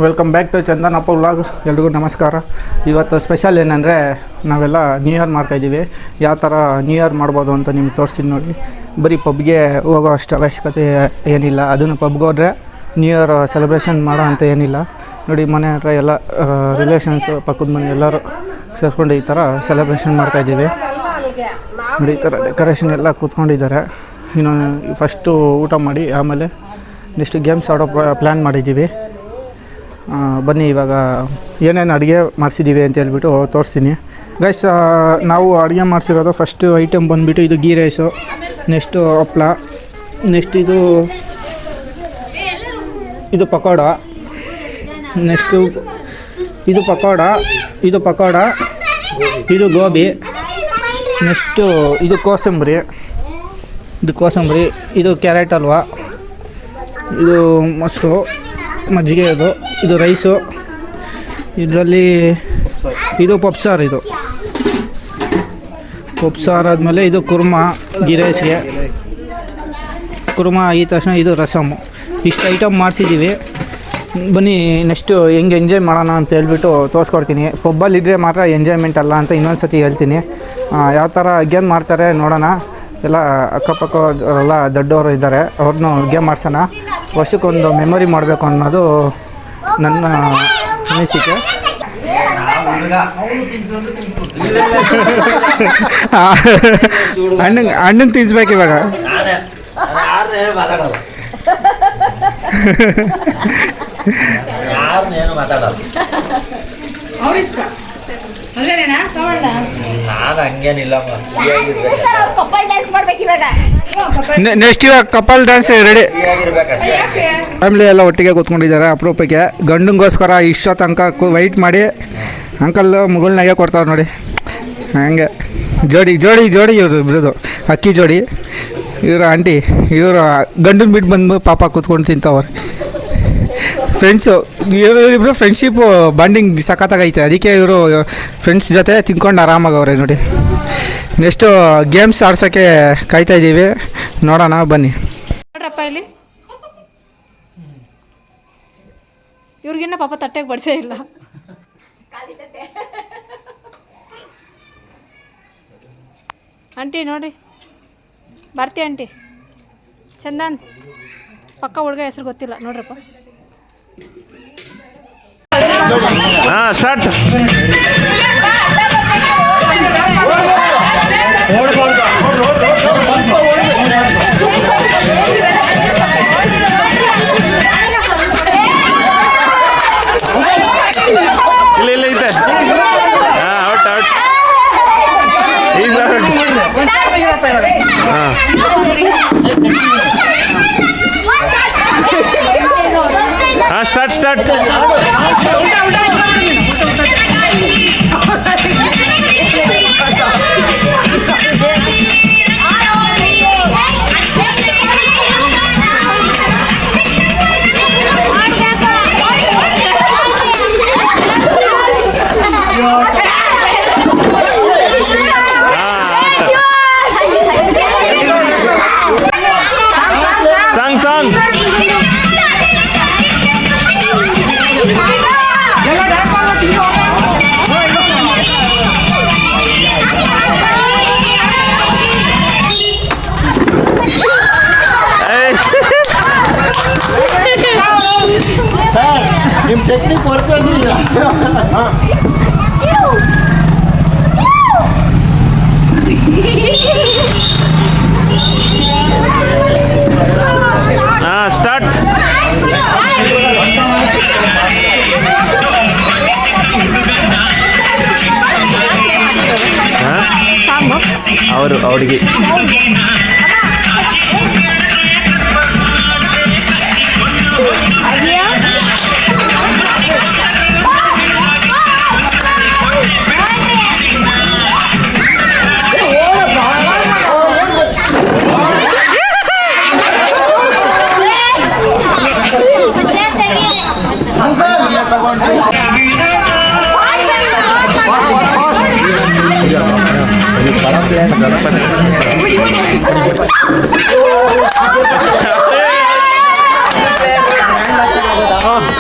Welcome back to Chandan ಅಪ್ಪ vlog. ಎಲ್ರಿಗೂ ನಮಸ್ಕಾರ. ಇವತ್ತು ಸ್ಪೆಷಲ್ ಏನಂದರೆ ನಾವೆಲ್ಲ ನ್ಯೂ ಇಯರ್ ಮಾಡ್ತಾಯಿದ್ದೀವಿ. ಯಾವ ಥರ ನ್ಯೂ ಇಯರ್ ಮಾಡ್ಬೋದು ಅಂತ ನಿಮ್ಗೆ ತೋರಿಸ್ತೀನಿ ನೋಡಿ. ಬರೀ ಪಬ್ಗೆ ಹೋಗೋ ಅಷ್ಟು ಅವಶ್ಯಕತೆ ಏನಿಲ್ಲ. ಅದನ್ನು ಪಬ್ಗೆ ಹೋದರೆ ನ್ಯೂ ಇಯರ್ ಸೆಲೆಬ್ರೇಷನ್ ಮಾಡೋ ಅಂತ ಏನಿಲ್ಲ. ನೋಡಿ ಮನೆ ಹತ್ರ ಎಲ್ಲ ರಿಲೇಷನ್ಸು ಪಕ್ಕದ ಮನೆ ಎಲ್ಲರೂ ಸೇರಿಕೊಂಡು ಈ ಥರ ಸೆಲೆಬ್ರೇಷನ್ ಮಾಡ್ತಾಯಿದ್ದೀವಿ. ನೋಡಿ ಈ ಥರ ಡೆಕೋರೇಷನ್ ಎಲ್ಲ ಕೂತ್ಕೊಂಡಿದ್ದಾರೆ. ಇನ್ನು ಫಸ್ಟು ಊಟ ಮಾಡಿ ಆಮೇಲೆ ನೆಕ್ಸ್ಟ್ ಗೇಮ್ಸ್ ಆಡೋ ಪ್ಲ್ಯಾನ್ ಮಾಡಿದ್ದೀವಿ. ಬನ್ನಿ ಇವಾಗ ಏನೇನು ಅಡುಗೆ ಮಾಡಿಸಿದ್ದೀವಿ ಅಂತ ಹೇಳ್ಬಿಟ್ಟು ತೋರಿಸ್ತೀನಿ ಗೈಸ್. ನಾವು ಅಡುಗೆ ಮಾಡಿಸಿರೋದು ಫಸ್ಟು ಐಟಮ್ ಬಂದುಬಿಟ್ಟು ಇದು ಗೀ ರೈಸು, ನೆಕ್ಸ್ಟು ಹಪ್ಪಳ, ನೆಕ್ಸ್ಟ್ ಇದು ಪಕೋಡ, ನೆಕ್ಸ್ಟು ಇದು ಪಕೋಡ, ಇದು ಗೋಬಿ, ನೆಕ್ಸ್ಟು ಇದು ಕೋಸಂಬರಿ, ಇದು ಕ್ಯಾರೆಟ್ ಹಲ್ವಾ, ಇದು ಮೊಸರು ಮಜ್ಜಿಗೆ, ಇದು ರೈಸು, ಇದರಲ್ಲಿ ಇದು ಪಪ್ಸಾರು, ಇದು ಪಪ್ಸಾರು ಆದಮೇಲೆ ಇದು ಕುರ್ಮಾ, ಗೀ ರೈಸ್ಗೆ ಕುರ್ಮಾ ಆಗಿದ ತಕ್ಷಣ ಇದು ರಸಮು. ಇಷ್ಟು ಐಟಮ್ ಮಾಡಿಸಿದ್ದೀವಿ. ಬನ್ನಿ ನೆಕ್ಸ್ಟು ಹೆಂಗೆ ಎಂಜಾಯ್ ಮಾಡೋಣ ಅಂತ ಹೇಳ್ಬಿಟ್ಟು ತೋರಿಸ್ಕೊಡ್ತೀನಿ. ಪಬ್ಬಲ್ಲಿದ್ದರೆ ಮಾತ್ರ ಎಂಜಾಯ್ಮೆಂಟ್ ಅಲ್ಲ ಅಂತ ಇನ್ನೊಂದು ಸತಿ ಹೇಳ್ತೀನಿ. ಯಾವ ಥರ ಗೇಮ್ ಮಾಡ್ತಾರೆ ನೋಡೋಣ. ಎಲ್ಲ ಅಕ್ಕಪಕ್ಕವರೆಲ್ಲ ದೊಡ್ಡವರು ಇದ್ದಾರೆ, ಅವ್ರನ್ನೂ ಗೇಮ್ ಮಾಡ್ಸೋಣ. ವರ್ಷಕ್ಕೊಂದು ಮೆಮೊರಿ ಮಾಡಬೇಕು ಅನ್ನೋದು ನನ್ನ ಅನಿಸಿಕೆ. ಅಣ್ಣಂಗೆ ತಿನ್ಸ್ಬೇಕು ಇವಾಗ. ನೆಕ್ಸ್ಟ್ ಇವಾಗ ಕಪಲ್ ಡ್ಯಾನ್ಸ್ ರೆಡಿ. ಫ್ಯಾಮಿಲಿ ಎಲ್ಲ ಒಟ್ಟಿಗೆ ಕೂತ್ಕೊಂಡಿದ್ದಾರೆ. ಅಪರೂಪಕ್ಕೆ ಗಂಡಂಗೋಸ್ಕರ ಇಷ್ಟೋ ತನಕ ವೆಯ್ಟ್ ಮಾಡಿ ಅಂಕಲ್ ಮುಗುಳ್ನಾಗೆ ಕೊಡ್ತಾರೆ ನೋಡಿ. ಹಂಗೆ ಜೋಡಿ ಇವರು ಇಬ್ಬರದು ಅಕ್ಕಿ ಜೋಡಿ. ಇವರು ಆಂಟಿ, ಇವರು ಗಂಡನ ಬಿಟ್ಟು ಬಂದು ಪಾಪ ಕೂತ್ಕೊಂಡು ತಿಂತವ್ರೆ. ಫ್ರೆಂಡ್ಸು ಇವರಿಬ್ಬರು ಫ್ರೆಂಡ್ಶಿಪ್ಪು ಬಾಂಡಿಂಗ್ ಸಖತ್ತಾಗೈತೆ. ಅದಕ್ಕೆ ಇವರು ಫ್ರೆಂಡ್ಸ್ ಜೊತೆ ತಿನ್ಕೊಂಡು ಆರಾಮಾಗವ್ರೆ ನೋಡಿ. ನೆಕ್ಸ್ಟು ಗೇಮ್ಸ್ ಆಡ್ಸೋಕ್ಕೆ ಕಾಯ್ತಾಯಿದ್ದೀವಿ, ನೋಡೋಣ ಬನ್ನಿ. ನೋಡ್ರಪ್ಪ ಇಲ್ಲಿ ಇವ್ರಿಗಿನ್ನ ಪಾಪ ತಟ್ಟೆಗೆ ಬಡಿಸೇ ಇಲ್ಲ. ಆಂಟಿ ನೋಡ್ರಿ, ಭಾರತಿ ಆಂಟಿ, ಚಂದನ್ ಪಕ್ಕ ಹುಡುಗ ಹೆಸರು ಗೊತ್ತಿಲ್ಲ ನೋಡ್ರಪ್ಪ. ಸ್ಟಾರ್ಟ್. ಇಲ್ಲ ಐತೆ. ಔಟ್ ಈಗ ಸ್ಟಾರ್ಟ್. ಸಾಂಗ್ ಸರ್, ನಿಮ್ಮ ಟೆಕ್ನಿಕ್ ವರ್ಕ್ ಆಗಿಲ್ಲ. ಸ್ಟಾರ್ಟ್. ಅವರು ಅವರಿಗೆ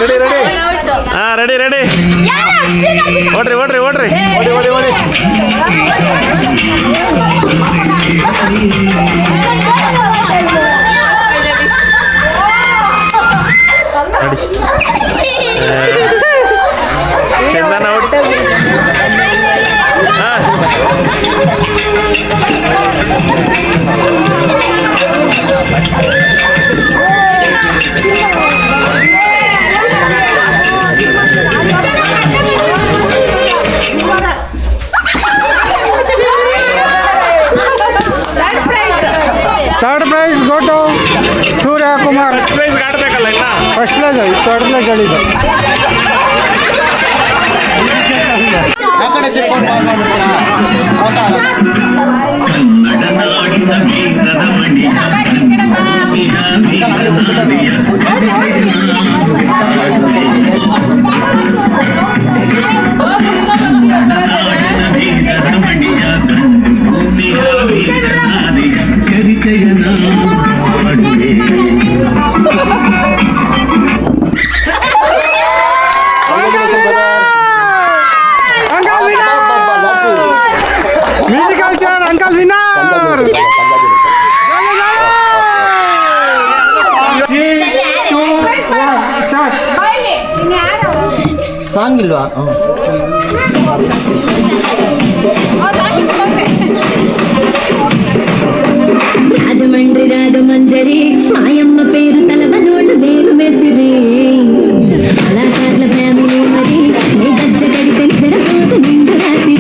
ರೆಡಿ ರೆಡಿ ಹಾಂ ರೆಡಿ ರೆಡಿ ಓಡ್ರಿ ಓಡ್ರಿ ಓಡ್ರಿ ಓಡಿ ಓಡಿ ಓಡಿ ಚಂದನ ಔಟ್ ಹಾಂ third prize ಗೋಟು Surya Kumar. First prize ಆಡ್ಬೇಕಲ್ಲ ಇನ್ನ ಫಸ್ಟ್ ಪ್ರೈಸ್ ಥರ್ಡ್ ಪ್ರೈಸ್ ಹೇಳಿದ್ದು. ಆ ಕಡೆ ತಿರ್ಕೊಂಡು ಪಾಸ್ ಮಾಡ್ಬಿಡ್ತೀರಾ ಹೊಸ musical chair uncle winner. Song ಇಲ್ವಾ? రాజమండ్రి రాగమంజరి మాయమ్మ పేరు తలవనోడు వేరు వేసిరి కళాకారుల ఫ్యామిలీ మరి నీ గజ్జ కడితే నిద్రపోత నిండు రాత్రి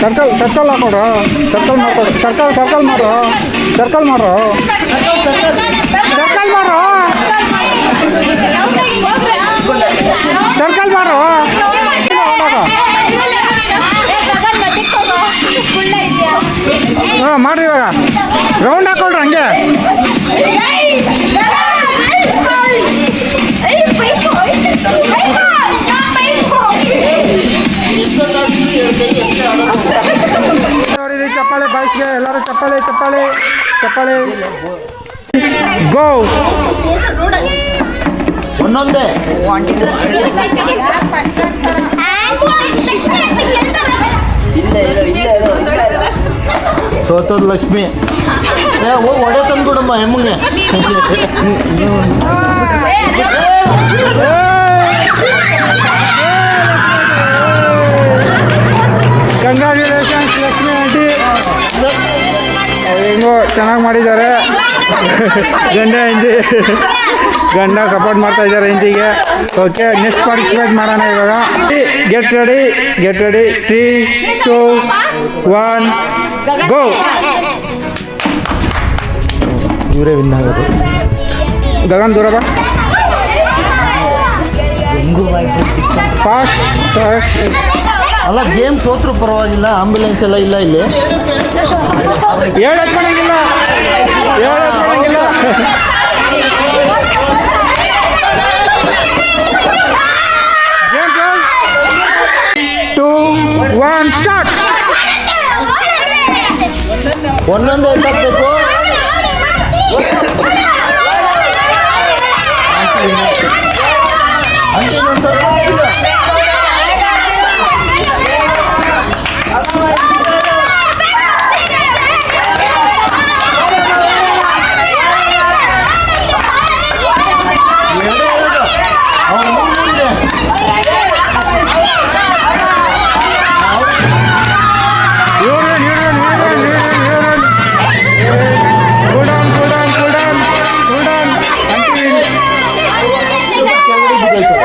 ಸರ್ಕಲ್ ಸರ್ಕಲ್ ಹಾಕೊಡು. ಸರ್ಕಲ್ ಮಾಡ್ಕೊಡು. ಸರ್ಕಲ್ ಸರ್ಕಲ್ ಮಾಡು. ಸರ್ಕಲ್ ಮಾಡು. ಸರ್ಕಲ್ ಮಾಡು. ಸರ್ಕಲ್ ಮಾಡು. ಹಾಂ ಮಾಡ್ರಿ ಇವಾಗ ರೌಂಡ್ ಹಾಕೊಳ್ರಿ ಹಂಗೆ. ನೋಡಿರಿ ಚಪ್ಪಾಳೆ ಬಾಯ್ಸ್ಗೆ ಎಲ್ಲರೂ ಚಪ್ಪಾಳೆ ಚಪ್ಪಾಳೆ ಚಪ್ಪಾಳೆ. ಗೋ ಒಂದೊಂದೇ ಸೋತದ ಲಕ್ಷ್ಮಿ ಹೋಗಿ ಒಡೆ ತಂದ್ಕೊಡಮ್ಮ ಹೆಮ್ಮಗೆ. ಚೆನ್ನಾಗಿ ಮಾಡಿದ್ದಾರೆ. ಗಂಡ ಸಪೋರ್ಟ್ ಮಾಡ್ತಾ ಇದ್ದಾರೆ ಹೆಂಡತಿಗೆ. ಓಕೆ, ನೆಕ್ಸ್ಟ್ ಪಾರ್ಟಿಸಿಪೇಟ್ ಮಾಡೋಣ ಇವಾಗ. ಗೆಟ್ ರೆಡಿ 3, 2, 1 ಗೋ. ಇವರೇ ವಿನ್ ಆಗೋದು. ಗಗನ್ ದೂರ ಬಾ. ಫಾಸ್ಟ್ ಅಲ್ಲ, ಗೇಮ್ ಸೋತ್ರು ಪರವಾಗಿಲ್ಲ, ಆಂಬ್ಯುಲೆನ್ಸ್ ಎಲ್ಲ ಇಲ್ಲ ಇಲ್ಲಿ. ಹೇಳಕ್ ಮಾಡಂಗಿಲ್ಲ. 2, 1 ಸ್ಟಾರ್ಟ್. ಒಂದೊಂದು ಎತ್ತಾಗಬೇಕು.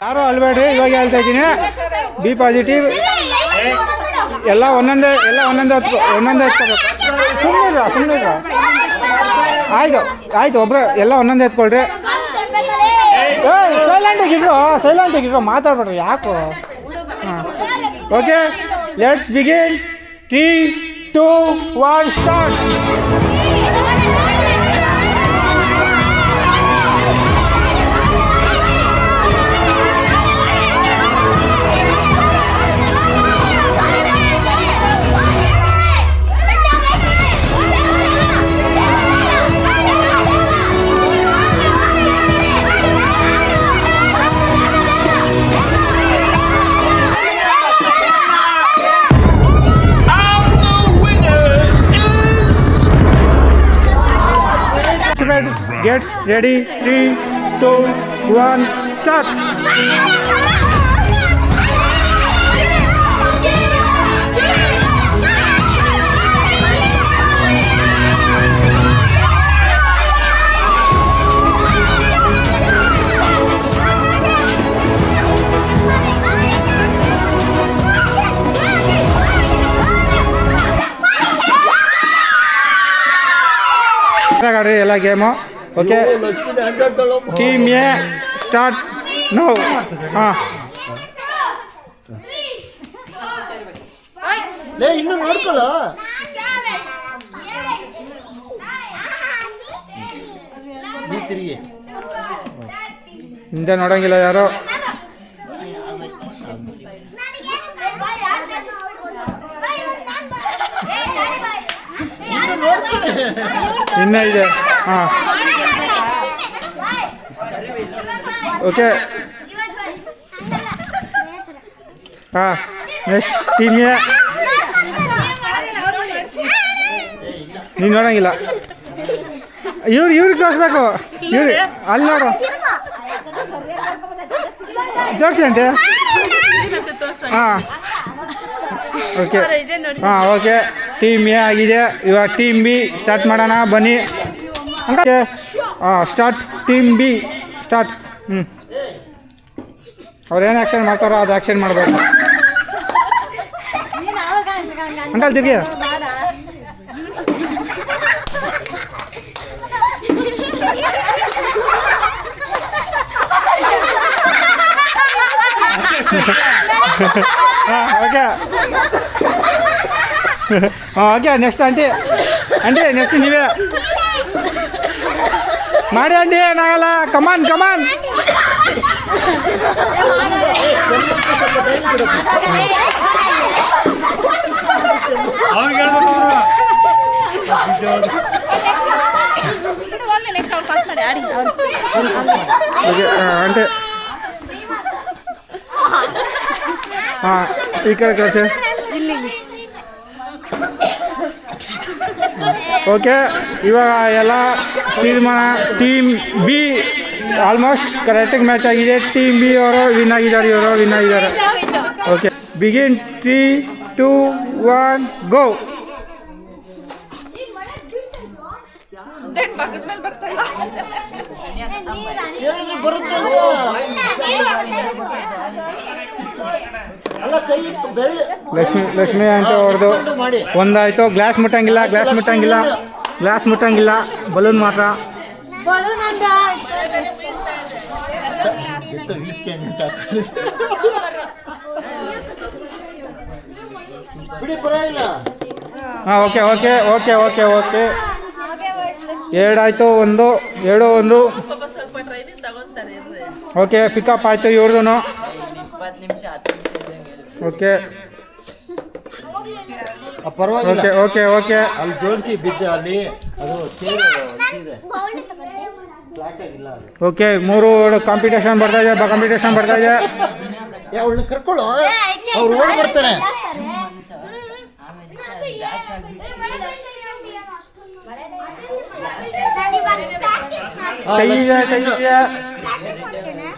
ಯಾರು ಅಲ್ಬೇಡ್ರಿ, ಇವಾಗ ಹೇಳ್ತಾ ಇದ್ದೀನಿ. B positive. ಎಲ್ಲ ಒಂದೊಂದೇ ಎತ್ಕೋಬೇಕು. ಸುಮ್ಮನೆ ಆಯ್ತು ಒಬ್ರು ಎಲ್ಲ ಒಂದೊಂದೇ ಎತ್ಕೊಳ್ರಿ. ಸೈಲೆಂಟಾಗಿದ್ರು ಮಾತಾಡ್ಬೇಡ್ರಿ, ಯಾಕೋ. ಹಾಂ, okay, let's begin. 3, 2, 1 start. Get ready, 3, 2, 1 start. ಗಾಡಿ ಎಲ್ಲ game. Okay, team A start no. ಹಾಂ, ಇನ್ನು ನೋಡ್ಕೊಳ್ಳೋ. ತಿರುಗಿ ಹಿಂದೆ ನೋಡಂಗಿಲ್ಲ ಯಾರು. ಇನ್ನೇ ಇದೆ. ಹಾಂ, ಓಕೆ. ಹಾಂ, ನೆಕ್ಸ್ಟ್ ಟೀಮ್ ಎ. ನೀನು ನೋಡಂಗಿಲ್ಲ. ಇವ್ರಿಗೆ ತೋರಿಸ್ಬೇಕು. ಅಲ್ಲಿ ನೋಡು, ತೋರಿಸಿ ಅಂತೆ. ಹಾಂ, ಓಕೆ. ಹಾಂ, ಓಕೆ, ಟೀಮ್ ಎ ಆಗಿದೆ. ಇವಾಗ ಟೀಮ್ ಬಿ ಸ್ಟಾರ್ಟ್ ಮಾಡೋಣ, ಬನ್ನಿ. ಓಕೆ, ಹಾಂ, ಸ್ಟಾರ್ಟ್. Team B start. ಅವ್ರು ಏನು ಆ್ಯಕ್ಷನ್ ಮಾಡ್ತಾರೋ ಅದು ಆ್ಯಕ್ಷನ್ ಮಾಡಬೇಕು. ಅಂಕಲ್ ತಿರ್ಗಿ. ಹಾಂ, ಓಕೆ. ಹಾಂ, ಓಕೆ, ನೆಕ್ಸ್ಟ್ ಆಂಟಿ ನೆಕ್ಸ್ಟ್ ನೀವೇ ಮಾಡಿ. ಆಂಟಿ ಏನಾಗಲ್ಲ. ಕಮಾನ್ ಓಕೆ. ಆಂಟಿ ಹಾಂ, ಈ ಕಡೆ ಕಳಿಸಿ. ಓಕೆ, ಇವಾಗ ಎಲ್ಲ ತೀರ್ಮಾನ. ಟೀಮ್ ಬಿ ಆಲ್ಮೋಸ್ಟ್ ಕರೆಕ್ಟಾಗಿ ಮ್ಯಾಚ್ ಆಗಿದೆ. ಟೀಮ್ ಬಿ ಅವರು ವಿನ್ ಆಗಿದ್ದಾರೆ. Okay, begin. 3, 2, 1 ಗೋ. ಹೇಳಿದ್ರೆ ಬರುತ್ತೆ ಅಲ್ಲ ಕೈ ಇಟ್ಟು ಬೆಳ್ಳಿ ಲಕ್ಷ್ಮಿ ಅಂತ ಹೊಡೆದು ಮಾಡಿ ಒಂದಾಯಿತು. ಗ್ಲಾಸ್ ಮುಟ್ಟಂಗಿಲ್ಲ ಬಲೂನ್ ಮಾತ್ರ. ಎತ್ತು ವೀಕೆಂಡ್ ಅಂತ ಬಿಡಿ ಪರವಾಗಿಲ್ಲ. ಹಾಂ ಓಕೆ ಎರಡಾಯಿತು. ಒಂದು ಓಕೆ ಪಿಕಪ್ ಆಯಿತು ಇವ್ರದ್ದು. ಓಕೆ ಪರವಾಗಿಲ್ಲ ಓಕೆ ಅಲ್ಲಿ ಜೋಡಿಸಿ ಬಿದ್ದು ಅಲ್ಲಿ ಅದು ಚೇರು ಇದೆ ಫ್ಲಾಟ್ ಆಗಿಲ್ಲ ಅದು. ಓಕೆ 3 ಕಾಂಪಿಟೇಷನ್ ಬರ್ತಾ ಇದೆ. ಅವಳನ್ನ ಕರ್ಕೊಳ್ಳೋ, ಅವ್ರು ಓಡಿ ಬರ್ತಾರೆ.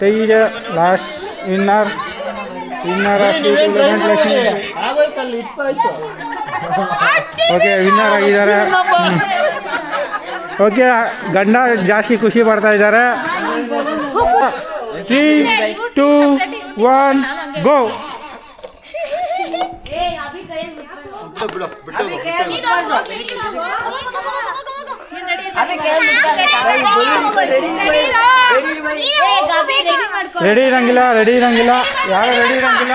ಕೈಗೆ ಲಾಸ್ಟ್ ವಿನ್ನರ್ ಆಗೋಯ್ತಲ್ಲಿ ಇಟ್ಟಾಯ್ತು. ಓಕೆ ವಿನ್ನರ್ ಆಗಿದ್ದಾರೆ. ಓಕೆ ಗಂಡ ಜಾಸ್ತಿ ಖುಷಿ ಪಡ್ತಾ ಇದ್ದಾರೆ. 3, 2, 1 ಗೋ. ಬಿಡು ರೆಡಿ ಇರಂಗಿಲ್ಲ ಯಾರು ರೆಡಿ ಇರಂಗಿಲ್ಲ.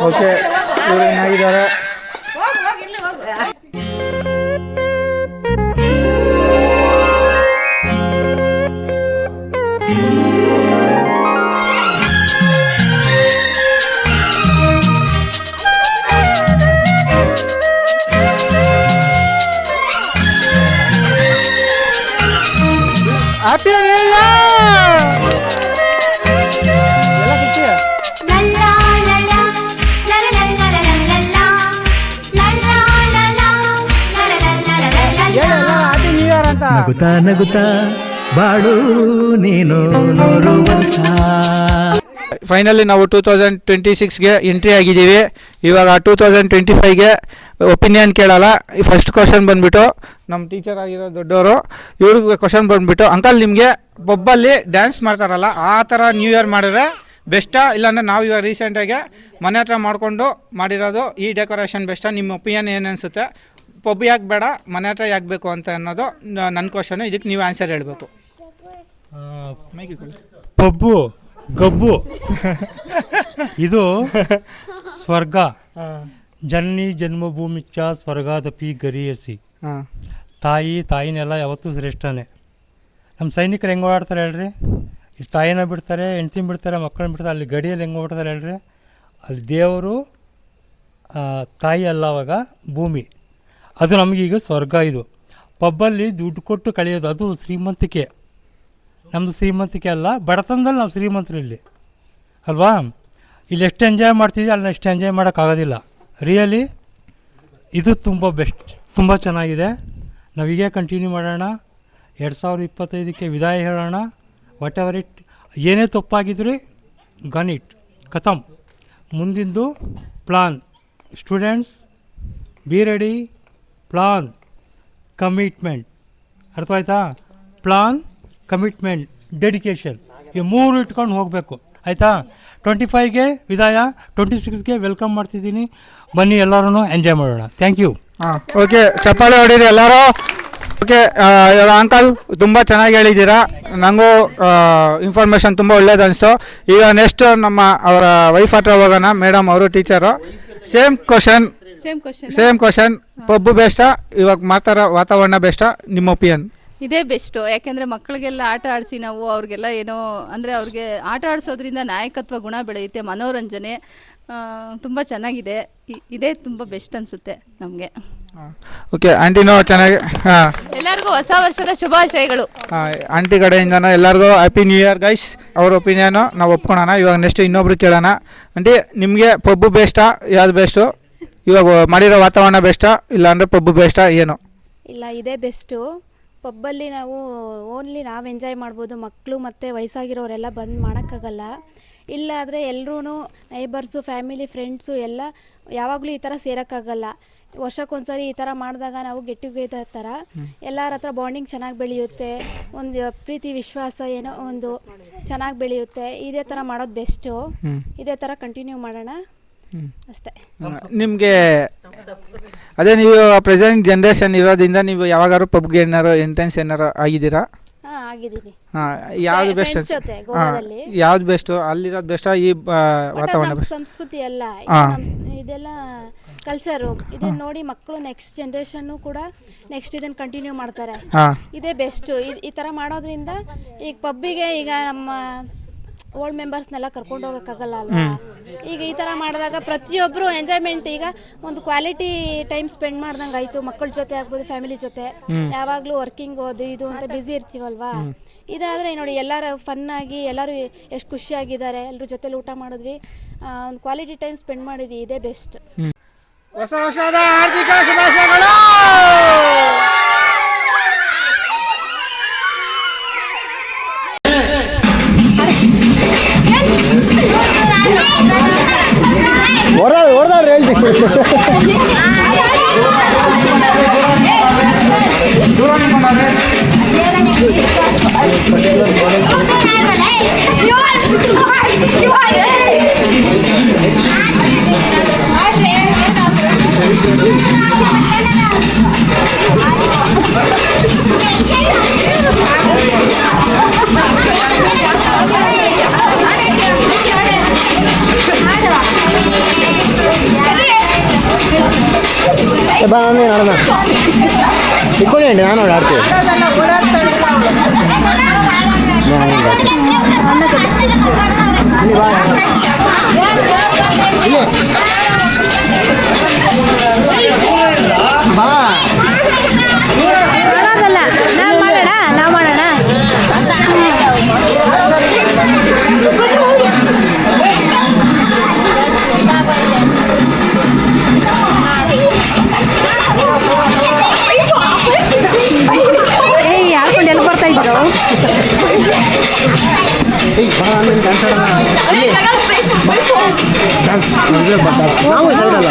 ಓಕೆ ಇವರು ಏನಾಗಿದ್ದಾರೆ. ಹ್ಯಾಪಿ ನ್ಯೂ ಇಯರ್ ಎಲ್ಲ ಕಿಚ್ಚಿ. ಹ್ಯಾಪಿ ನ್ಯೂ ಇಯರ್ ಅಂತ. ನಗುತ್ತಾ ಬಾಳು ನೀನು 100 ವರ್ಷ. ಫೈನಲಿ ನಾವು 2026ಗೆ ಎಂಟ್ರಿ ಆಗಿದ್ದೀವಿ. ಇವಾಗ 2025ಗೆ ಒಪಿನಿಯನ್ ಕೇಳಲ್ಲ. ಫಸ್ಟ್ ಕ್ವಶನ್ ಬಂದುಬಿಟ್ಟು ನಮ್ಮ ಟೀಚರ್ ಆಗಿರೋ ದೊಡ್ಡವರು, ಇವ್ರಿಗೆ ಕ್ವಶನ್ ಬಂದುಬಿಟ್ಟು, ಅಂಕಲ್ ನಿಮಗೆ ಪಬ್ಬಲ್ಲಿ ಡ್ಯಾನ್ಸ್ ಮಾಡ್ತಾರಲ್ಲ ಆ ಥರ ನ್ಯೂ ಇಯರ್ ಮಾಡಿದ್ರೆ ಬೆಸ್ಟಾ, ಇಲ್ಲಾಂದರೆ ನಾವು ಇವಾಗ ರೀಸೆಂಟಾಗಿ ಮನೆ ಹತ್ರ ಮಾಡಿಕೊಂಡು ಮಾಡಿರೋದು ಈ ಡೆಕೋರೇಷನ್ ಬೆಸ್ಟಾ? ನಿಮ್ಮ ಒಪಿನಿಯನ್ ಏನು ಅನಿಸುತ್ತೆ? ಪಬ್ ಯಾಕೆ ಬೇಡ, ಮನೆ ಹತ್ರ ಯಾಕೆ ಬೇಕು ಅಂತ ಅನ್ನೋದು ನನ್ನ ಕ್ವಶನು. ಇದಕ್ಕೆ ನೀವು ಆನ್ಸರ್ ಹೇಳಬೇಕು. ಪಬ್ಬು ಗಬ್ಬು ಇದು ಸ್ವರ್ಗ. ಜನನಿ ಜನ್ಮಭೂಮಿಚ್ಚ ಸ್ವರ್ಗಾದಪಿ ಗರಿಯಸಿ. ತಾಯಿನೆಲ್ಲ ಯಾವತ್ತೂ ಶ್ರೇಷ್ಠನೇ. ನಮ್ಮ ಸೈನಿಕರು ಹೆಂಗೆ ಓಡಾಡ್ತಾರೆ ಹೇಳ್ರಿ, ಇಷ್ಟು ತಾಯಿನ ಬಿಡ್ತಾರೆ, ಹೆಂಡ್ತಿನ ಬಿಡ್ತಾರೆ, ಮಕ್ಕಳನ್ನ ಬಿಡ್ತಾರೆ. ಅಲ್ಲಿ ಗಡಿಯಲ್ಲಿ ಹೆಂಗೆ ಓಡ್ತಾರೆ ಹೇಳ್ರಿ. ಅಲ್ಲಿ ದೇವರು ತಾಯಿ ಅಲ್ಲ, ಅವಾಗ ಭೂಮಿ. ಅದು ನಮಗೀಗ ಸ್ವರ್ಗ. ಇದು ಪಬ್ಬಲ್ಲಿ ದುಡ್ಡು ಕೊಟ್ಟು ಕಳೆಯೋದು, ಅದು ಶ್ರೀಮಂತಿಕೆ. ನಮ್ಮದು ಶ್ರೀಮಂತಿಕೆ ಅಲ್ಲ, ಬಡತನದಲ್ಲಿ ನಾವು ಶ್ರೀಮಂತರು ಇಲ್ಲಿ ಅಲ್ವಾ. ಇಲ್ಲಿ ಎಷ್ಟು ಎಂಜಾಯ್ ಮಾಡ್ತಿದ್ವಿ ಅಲ್ಲಿ ಎಷ್ಟು ಎಂಜಾಯ್ ಮಾಡೋಕ್ಕಾಗೋದಿಲ್ಲ. ರಿಯಲಿ ಇದು ತುಂಬ ಬೆಸ್ಟ್, ತುಂಬ ಚೆನ್ನಾಗಿದೆ. ನಾವು ಹೀಗೆ ಕಂಟಿನ್ಯೂ ಮಾಡೋಣ. 2025ಕ್ಕೆ ವಿದಾಯ ಹೇಳೋಣ. ವಾಟ್ ಎವರ್ ಇಟ್, ಏನೇ ತಪ್ಪಾಗಿದ್ರಿ ಗನ್ ಇಟ್ ಖತಮ್. ಮುಂದಿಂದು plan. Students be ready. Plan, commitment. ಅರ್ಥ ಆಯ್ತಾ? ಪ್ಲಾನ್, ಕಮಿಟ್ಮೆಂಟ್, ಡೆಡಿಕೇಶನ್, ಈ 3 ಇಟ್ಕೊಂಡು ಹೋಗಬೇಕು. ಆಯಿತಾ? 25ಗೆ ವಿದಾಯ, 26ಗೆ ವೆಲ್ಕಮ್ ಮಾಡ್ತಿದ್ದೀನಿ. ಬನ್ನಿ ಎಲ್ಲರೂ ಎಂಜಾಯ್ ಮಾಡೋಣ. Thank you. ಓಕೆ, ಚಪ್ಪಾಳೆ ಹೊಡೀರಿ ಎಲ್ಲರೂ. ಓಕೆ ಅಂಕಲ್, ತುಂಬ ಚೆನ್ನಾಗಿ ಹೇಳಿದ್ದೀರಾ. ನನಗೂ ಇನ್ಫಾರ್ಮೇಷನ್ ತುಂಬ ಒಳ್ಳೇದು ಅನಿಸ್ತು. ಈಗ ನೆಕ್ಸ್ಟ್ ಅವರ ವೈಫ್ ಹತ್ರ ಹೋಗೋಣ. ಮೇಡಮ್ ಅವರು ಟೀಚರು. Same question. ಪಬ್ಬು ಬೆಸ್ಟಾ, ಇವಾಗ ಮಾಡ್ತಾರೋ ವಾತಾವರಣ ಬೆಸ್ಟಾ? ನಿಮ್ಮ ಒಪಿನಿಯನ್? ಇದೇ ಬೆಸ್ಟು. ಯಾಕೆಂದರೆ ಮಕ್ಕಳಿಗೆಲ್ಲ ಆಟ ಆಡಿಸಿ ನಾವು ಅವ್ರಿಗೆಲ್ಲ ಏನೋ ಅಂದರೆ ಅವ್ರಿಗೆ ಆಟ ಆಡಿಸೋದ್ರಿಂದ ನಾಯಕತ್ವ ಗುಣ ಬೆಳೆಯುತ್ತೆ, ಮನೋರಂಜನೆ ತುಂಬ ಚೆನ್ನಾಗಿದೆ. ಇದೇ ತುಂಬ ಬೆಸ್ಟ್ ಅನಿಸುತ್ತೆ ನಮಗೆ. ಓಕೆ ಆಂಟಿನೂ ಚೆನ್ನಾಗಿ. ಹಾಂ, ಎಲ್ಲರಿಗೂ ಹೊಸ ವರ್ಷದ ಶುಭಾಶಯಗಳು. ಆಂಟಿ ಕಡೆಯಿಂದನೂ ಎಲ್ಲರಿಗೂ ಹ್ಯಾಪಿ ನ್ಯೂ ಇಯರ್ ಗೈಸ್. ಅವ್ರ ಒಪಿನಿಯನು ನಾವು ಒಪ್ಕೊಳ್ಳೋಣ. ಇವಾಗ ನೆಕ್ಸ್ಟ್ ಇನ್ನೊಬ್ರು ಕೇಳೋಣ. ಆಂಟಿ, ನಿಮಗೆ ಪಬ್ಬು ಬೆಸ್ಟಾ, ಯಾವ್ದು ಬೆಸ್ಟು? ಇವಾಗ ಮಾಡಿರೋ ವಾತಾವರಣ ಬೆಸ್ಟಾ, ಇಲ್ಲಾಂದರೆ ಪಬ್ಬು ಬೆಸ್ಟಾ, ಏನು? ಇಲ್ಲ, ಇದೇ ಬೆಸ್ಟು. ಪಬ್ಬಲ್ಲಿ ನಾವು ಓನ್ಲಿ ನಾವು ಎಂಜಾಯ್ ಮಾಡ್ಬೋದು, ಮಕ್ಕಳು ಮತ್ತು ವಯಸ್ಸಾಗಿರೋರೆಲ್ಲ ಬಂದು ಮಾಡೋಕ್ಕಾಗಲ್ಲ. ಇಲ್ಲಾದರೆ ಎಲ್ಲರೂ ನೈಬರ್ಸು, ಫ್ಯಾಮಿಲಿ, ಫ್ರೆಂಡ್ಸು ಎಲ್ಲ ಯಾವಾಗಲೂ ಈ ಥರ ಸೇರೋಕ್ಕಾಗಲ್ಲ. ವರ್ಷಕ್ಕೊಂದ್ಸರಿ ಈ ಥರ ಮಾಡಿದಾಗ ನಾವು ಗೆಟ್ ಟುಗೆದರ್ ಥರ ಎಲ್ಲರ ಹತ್ರ ಬಾಂಡಿಂಗ್ ಚೆನ್ನಾಗಿ ಬೆಳೆಯುತ್ತೆ, ಒಂದು ಪ್ರೀತಿ ವಿಶ್ವಾಸ ಏನೋ ಒಂದು ಚೆನ್ನಾಗಿ ಬೆಳೆಯುತ್ತೆ. ಇದೇ ಥರ ಮಾಡೋದು ಬೆಸ್ಟು. ಇದೇ ಥರ ಕಂಟಿನ್ಯೂ ಮಾಡೋಣ ಅಷ್ಟೇ. ನಿಮಗೆ ಅದೇ ನೀವು ಪ್ರೆಸೆಂಟ್ ಜನ್ರೇಷನ್ ಇರೋದ್ರಿಂದ ನೀವು ಯಾವಾಗಾರು ಪಬ್ಗೆ ಏನಾರು ಎಂಟ್ರೆನ್ಸ್ ಏನಾರು ಆಗಿದ್ದೀರಾ? ಹಾಂ, ಆಗಿದ್ದೀನಿ. ಹಾಂ, ಯಾವುದು ಬೆಸ್ಟ್? ಜೊತೆ ಗೋವಾದಲ್ಲಿ. ಯಾವ್ದು ಬೆಸ್ಟು? ಅಲ್ಲಿರೋದು ಬೆಸ್ಟಾ ಈ ವಾತಾವರಣ? ಸಂಸ್ಕೃತಿ ಎಲ್ಲ ಇದೆಲ್ಲ ಕಲ್ಚರು ಇದನ್ನ ನೋಡಿ ಮಕ್ಕಳು ನೆಕ್ಸ್ಟ್ ಜನ್ರೇಷನ್ನು ಕೂಡ ನೆಕ್ಸ್ಟ್ ಇದನ್ನು ಕಂಟಿನ್ಯೂ ಮಾಡ್ತಾರೆ. ಇದೇ ಬೆಸ್ಟು. ಈ ಥರ ಮಾಡೋದ್ರಿಂದ ಈಗ ಪಬ್ಬಿಗೆ ಈಗ ನಮ್ಮ ಓಲ್ಡ್ ಮೆಂಬರ್ಸ್ನೆಲ್ಲ ಕರ್ಕೊಂಡು ಹೋಗೋಕ್ಕಾಗಲ್ಲ ಅಲ್ವಾ. ಈಗ ಈ ಥರ ಮಾಡಿದಾಗ ಪ್ರತಿಯೊಬ್ಬರು ಎಂಜಾಯ್ಮೆಂಟ್, ಈಗ ಒಂದು ಕ್ವಾಲಿಟಿ ಟೈಮ್ ಸ್ಪೆಂಡ್ ಮಾಡ್ದಂಗೆ ಆಯಿತು. ಮಕ್ಕಳ ಜೊತೆ ಆಗ್ಬೋದು, ಫ್ಯಾಮಿಲಿ ಜೊತೆ. ಯಾವಾಗಲೂ ವರ್ಕಿಂಗ್ ಇದು ಅಂತ ಬ್ಯುಸಿ ಇರ್ತೀವಲ್ವಾ. ಇದಾದರೆ ನೋಡಿ ಎಲ್ಲರೂ ಫನ್ನಾಗಿ ಎಲ್ಲರೂ ಎಷ್ಟು ಖುಷಿಯಾಗಿದ್ದಾರೆ, ಎಲ್ಲರ ಜೊತೆಲಿ ಊಟ ಮಾಡಿದ್ವಿ, ಒಂದು ಕ್ವಾಲಿಟಿ ಟೈಮ್ ಸ್ಪೆಂಡ್ ಮಾಡಿದ್ವಿ. ಇದೇ ಬೆಸ್ಟ್. ಹೊಸ ವರ್ಷದ ಆರ್ಥಿಕ ಶುಭಾಶಯಗಳು. ಇಟ್ಕೊಳ್ಳಿ, ನಾನು ಆಡ್ತೀವಿ. ನಾವು ಮಾಡೋಣ. ಯಾರ್ಕೊಂಡು ಎಲ್ಲಿ ಬರ್ತಾ ಇದ್ರು? ನಾವು ಸೈಡಲ್ಲ.